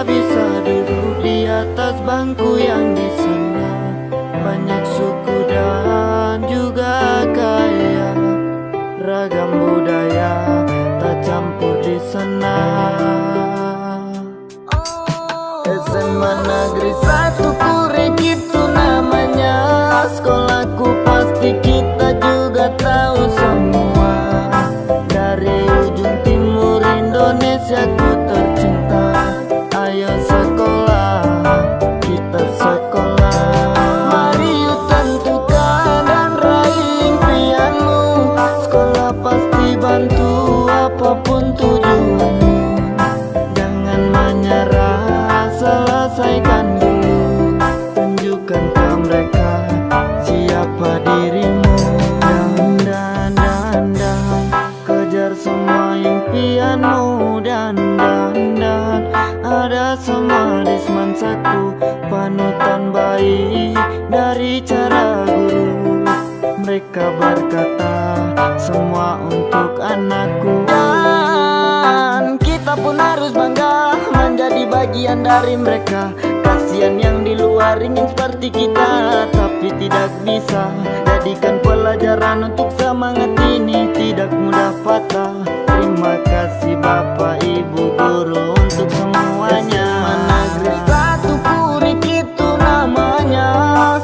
kita bisa duduk di atas bangku yang di sana. Banyak suku dan juga gaya, ragam budaya tak campur di sana. SMA Negeri 1 Kurik itu namanya. Sekolahku pasti kita juga tahu semua. Dari ujung timur Indonesia ku tercinta. Ayo sekolah, kita sekolah. Mari yuk tentukan dan raih impianmu. Sekolah pasti bantu apapun tujuanmu. Jangan menyerah, selesaikan dulu. Tunjukkan ke mereka siapa dirimu. Dan kejar semua impianmu. Dan ada semua di semansaku. Panutan baik dari cara guru. Mereka berkata semua untuk anakku. Dan kita pun harus bangga menjadi bagian dari mereka. Kasihan yang di luar ingin seperti kita, tapi tidak bisa. Jadikan pelajaran untuk semangat ini tidak mudah patah. Terima kasih Bapak Ibu Guru untuk semuanya. SMA Negeri 1 Kurik itu namanya.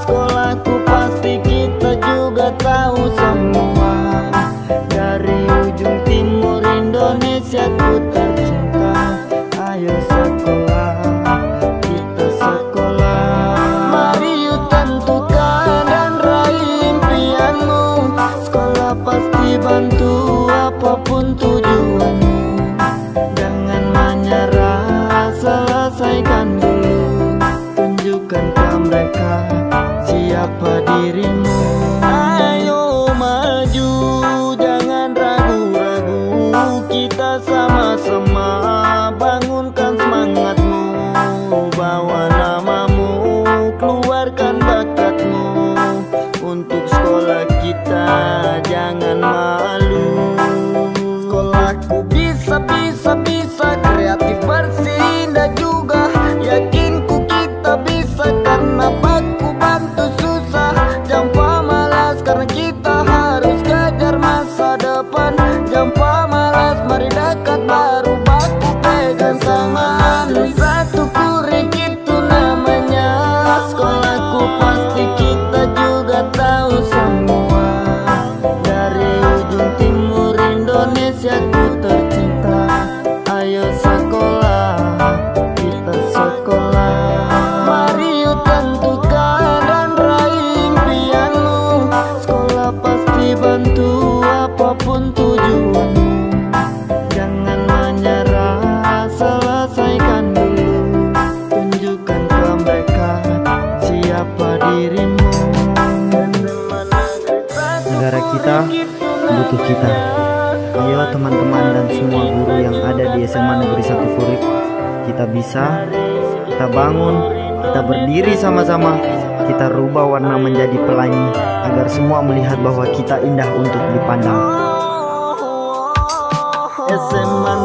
Sekolahku pasti kita juga tahu semua. Dari ujung timur Indonesia ku tercinta. Ayo sekolah, kita sekolah. Mari yuk tentukan dan raih impianmu. Sekolah pasti bantu apapun tujuanmu. Jangan menyerah, selesaikan dulu. Tunjukkan ke mereka siapa dirimu. Ayo maju, jangan ragu-ragu. Kita sama-sama bangunkan semangatmu. Bawa namamu, keluarkan bakatmu. Untuk sekolah kita jangan malu. Sekolahku bisa kreatif, bersih, indah juga. Yakinku kita bisa karena baku bantu susah. Jangan pemalas karena kita harus kejar masa depan. Jangan pemalas, mari dekat baru baku pegang tangan. SMA 1 Kurik itu namanya. Sekolahku pasti kita juga tahu semua. Dari ujung timur Indonesia ku tercinta. Ayo sekolah, kita sekolah. Mari yuk tentukan dan raih impianmu. Sekolah pasti bantu apapun tujuanmu. Jangan menyerah, selesaikan dulu. Tunjukkan ke mereka siapa dirimu. Negara kita butuh kita. Ayo teman-teman dan semua guru yang ada di SMA Negeri 1 Kurik. Kita bisa, kita bangun, kita berdiri sama-sama. Kita rubah warna menjadi pelangi agar semua melihat bahwa kita indah untuk dipandang. SMA